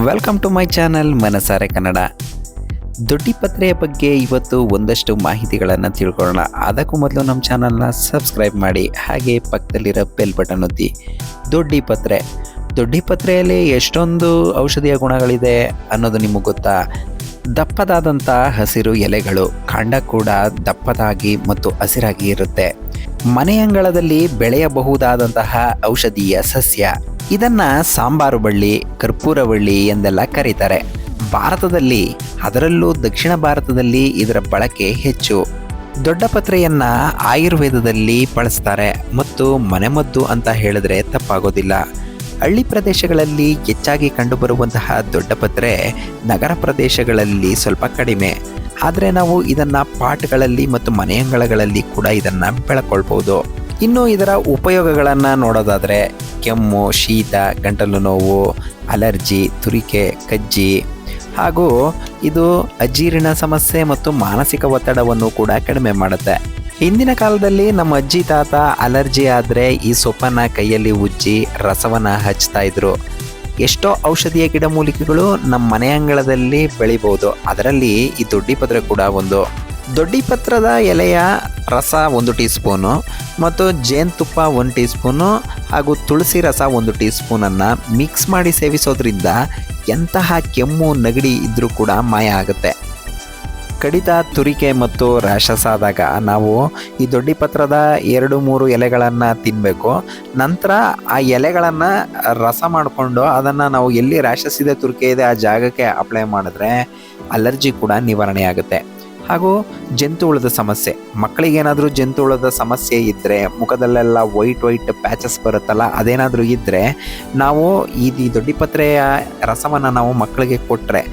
Welcome to my channel ಮನಸಾರೆ ಕನ್ನಡ. ದೊಡ್ಡಿಪತ್ರೆಯ ಬಗ್ಗೆ ಇವತ್ತು ಒಂದಷ್ಟು ಮಾಹಿತಿಗಳನ್ನು ತಿಳ್ಕೊಳ್ಳೋಣ. ಅದಕ್ಕೂ ಮೊದಲು ನಮ್ಮ ಚಾನಲ್ನ ಸಬ್ಸ್ಕ್ರೈಬ್ ಮಾಡಿ, ಹಾಗೆ ಪಕ್ಕದಲ್ಲಿರೋ ಬೆಲ್ ಬಟನ್ ಒತ್ತಿ. ದೊಡ್ಡಿಪತ್ರೆಯಲ್ಲಿ ಎಷ್ಟೊಂದು ಔಷಧೀಯ ಗುಣಗಳಿದೆ ಅನ್ನೋದು ನಿಮಗೆ ಗೊತ್ತಾ? ದಪ್ಪದಾದಂಥ ಹಸಿರು ಎಲೆಗಳು, ಕಾಂಡ ಕೂಡ ದಪ್ಪದಾಗಿ ಮತ್ತು ಹಸಿರಾಗಿ ಇರುತ್ತೆ. ಮನೆಯಂಗಳದಲ್ಲಿ ಬೆಳೆಯಬಹುದಾದಂತಹ ಔಷಧೀಯ ಸಸ್ಯ. ಇದನ್ನ ಸಾಂಬಾರು ಬಳ್ಳಿ, ಕರ್ಪೂರ ಬಳ್ಳಿ ಎಂದೆಲ್ಲ ಕರೀತಾರೆ. ಭಾರತದಲ್ಲಿ, ಅದರಲ್ಲೂ ದಕ್ಷಿಣ ಭಾರತದಲ್ಲಿ ಇದರ ಬಳಕೆ ಹೆಚ್ಚು. ದೊಡ್ಡಪತ್ರೆಯನ್ನ ಆಯುರ್ವೇದದಲ್ಲಿ ಬಳಸ್ತಾರೆ ಮತ್ತು ಮನೆಮದ್ದು ಅಂತ ಹೇಳಿದ್ರೆ ತಪ್ಪಾಗೋದಿಲ್ಲ. ಹಳ್ಳಿ ಪ್ರದೇಶಗಳಲ್ಲಿ ಹೆಚ್ಚಾಗಿ ಕಂಡುಬರುವಂತಹ ದೊಡ್ಡಪತ್ರೆ ನಗರ ಪ್ರದೇಶಗಳಲ್ಲಿ ಸ್ವಲ್ಪ ಕಡಿಮೆ. ಆದರೆ ನಾವು ಇದನ್ನು ಪಾಟ್ಗಳಲ್ಲಿ ಮತ್ತು ಮನೆಯಂಗಳಗಳಲ್ಲಿ ಕೂಡ ಇದನ್ನು ಬೆಳ್ಕೊಳ್ಬೋದು. ಇನ್ನು ಇದರ ಉಪಯೋಗಗಳನ್ನು ನೋಡೋದಾದರೆ ಕೆಮ್ಮು, ಶೀತ, ಗಂಟಲು ನೋವು, ಅಲರ್ಜಿ, ತುರಿಕೆ, ಕಜ್ಜಿ, ಹಾಗೂ ಇದು ಅಜೀರ್ಣ ಸಮಸ್ಯೆ ಮತ್ತು ಮಾನಸಿಕ ಒತ್ತಡವನ್ನು ಕೂಡ ಕಡಿಮೆ ಮಾಡುತ್ತೆ. ಹಿಂದಿನ ಕಾಲದಲ್ಲಿ ನಮ್ಮ ಅಜ್ಜಿ ತಾತ ಅಲರ್ಜಿ ಆದರೆ ಈ ಸೊಪ್ಪನ್ನು ಕೈಯಲ್ಲಿ ಉಜ್ಜಿ ರಸವನ್ನು ಹಚ್ತಾ ಇದ್ರು. ಎಷ್ಟೋ ಔಷಧೀಯ ಗಿಡಮೂಲಿಕೆಗಳು ನಮ್ಮ ಮನೆ ಅಂಗಳದಲ್ಲಿ ಬೆಳಿಬೋದು. ಅದರಲ್ಲಿ ಈ ದೊಡ್ಡಿಪತ್ರೆ ಕೂಡ ಒಂದು. ದೊಡ್ಡಿಪತ್ರದ ಎಲೆಯ ರಸ 1 ಟೀ ಸ್ಪೂನು ಮತ್ತು ಜೇನುತುಪ್ಪ 1 ಟೀ ಸ್ಪೂನು ಹಾಗೂ ತುಳಸಿ ರಸ 1 ಟೀ ಸ್ಪೂನನ್ನು ಮಿಕ್ಸ್ ಮಾಡಿ ಸೇವಿಸೋದ್ರಿಂದ ಎಂತಹ ಕೆಮ್ಮು, ನೆಗಡಿ ಇದ್ದರೂ ಕೂಡ ಮಾಯ ಆಗುತ್ತೆ. ಕಡಿತ, ತುರಿಕೆ ಮತ್ತು ರ್ಯಾಷಸ್ ಆದಾಗ ನಾವು ಈ ದೊಡ್ಡಿಪತ್ರದ 2-3 ಎಲೆಗಳನ್ನು ತಿನ್ನಬೇಕು. ನಂತರ ಆ ಎಲೆಗಳನ್ನು ರಸ ಮಾಡಿಕೊಂಡು ಅದನ್ನು ನಾವು ಎಲ್ಲಿ ರ್ಯಾಷಸ್ ಇದೆ, ತುರಿಕೆ ಇದೆ, ಆ ಜಾಗಕ್ಕೆ ಅಪ್ಲೈ ಮಾಡಿದ್ರೆ ಅಲರ್ಜಿ ಕೂಡ ನಿವಾರಣೆ ಆಗುತ್ತೆ. ಹಾಗೂ ಜಂತು ಹುಳದ ಸಮಸ್ಯೆ, ಮಕ್ಕಳಿಗೇನಾದರೂ ಜಂತು ಹುಳದ ಸಮಸ್ಯೆ ಇದ್ದರೆ, ಮುಖದಲ್ಲೆಲ್ಲ ವೈಟ್ ಪ್ಯಾಚಸ್ ಬರುತ್ತಲ್ಲ, ಅದೇನಾದರೂ ಇದ್ದರೆ ನಾವು ಈ ದೊಡ್ಡಿಪತ್ರೆಯ ರಸವನ್ನು ನಾವು ಮಕ್ಕಳಿಗೆ ಕೊಟ್ಟರೆ,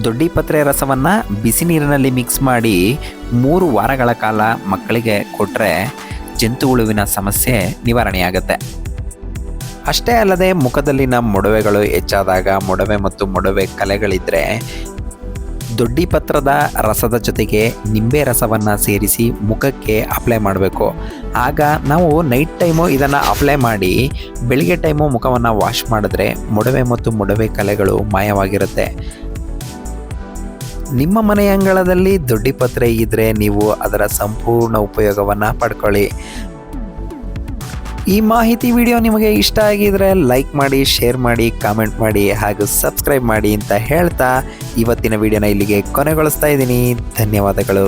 ದೊಡ್ಡಿಪತ್ರೆ ರಸವನ್ನು ಬಿಸಿ ನೀರಿನಲ್ಲಿ ಮಿಕ್ಸ್ ಮಾಡಿ 3 ವಾರಗಳ ಕಾಲ ಮಕ್ಕಳಿಗೆ ಕೊಟ್ಟರೆ ಜಂತು ಹುಳುವಿನ ಸಮಸ್ಯೆ ನಿವಾರಣೆಯಾಗುತ್ತೆ. ಅಷ್ಟೇ ಅಲ್ಲದೆ ಮುಖದಲ್ಲಿನ ಮೊಡವೆಗಳು ಹೆಚ್ಚಾದಾಗ, ಮೊಡವೆ ಮತ್ತು ಮೊಡವೆ ಕಲೆಗಳಿದ್ದರೆ ದೊಡ್ಡಿಪತ್ರದ ರಸದ ಜೊತೆಗೆ ನಿಂಬೆ ರಸವನ್ನು ಸೇರಿಸಿ ಮುಖಕ್ಕೆ ಅಪ್ಲೈ ಮಾಡಬೇಕು. ಆಗ ನಾವು ನೈಟ್ ಟೈಮು ಇದನ್ನು ಅಪ್ಲೈ ಮಾಡಿ ಬೆಳಿಗ್ಗೆ ಟೈಮು ಮುಖವನ್ನು ವಾಶ್ ಮಾಡಿದ್ರೆ ಮೊಡವೆ ಮತ್ತು ಮೊಡವೆ ಕಲೆಗಳು ಮಾಯವಾಗಿರುತ್ತೆ. ನಿಮ್ಮ ಮನೆಯ ಅಂಗಳದಲ್ಲಿ ದೊಡ್ಡಿಪತ್ರೆ ಇದ್ದರೆ ನೀವು ಅದರ ಸಂಪೂರ್ಣ ಉಪಯೋಗವನ್ನು ಪಡ್ಕೊಳ್ಳಿ. ಈ ಮಾಹಿತಿ ವಿಡಿಯೋ ನಿಮಗೆ ಇಷ್ಟ ಆಗಿದ್ರೆ ಲೈಕ್ ಮಾಡಿ, ಶೇರ್ ಮಾಡಿ, ಕಾಮೆಂಟ್ ಮಾಡಿ ಹಾಗೂ ಸಬ್ಸ್ಕ್ರೈಬ್ ಮಾಡಿ ಅಂತ ಹೇಳ್ತಾ ಇವತ್ತಿನ ವಿಡಿಯೋನ ಇಲ್ಲಿಗೆ ಕೊನೆಗೊಳಿಸ್ತಾ ಇದ್ದೀನಿ. ಧನ್ಯವಾದಗಳು.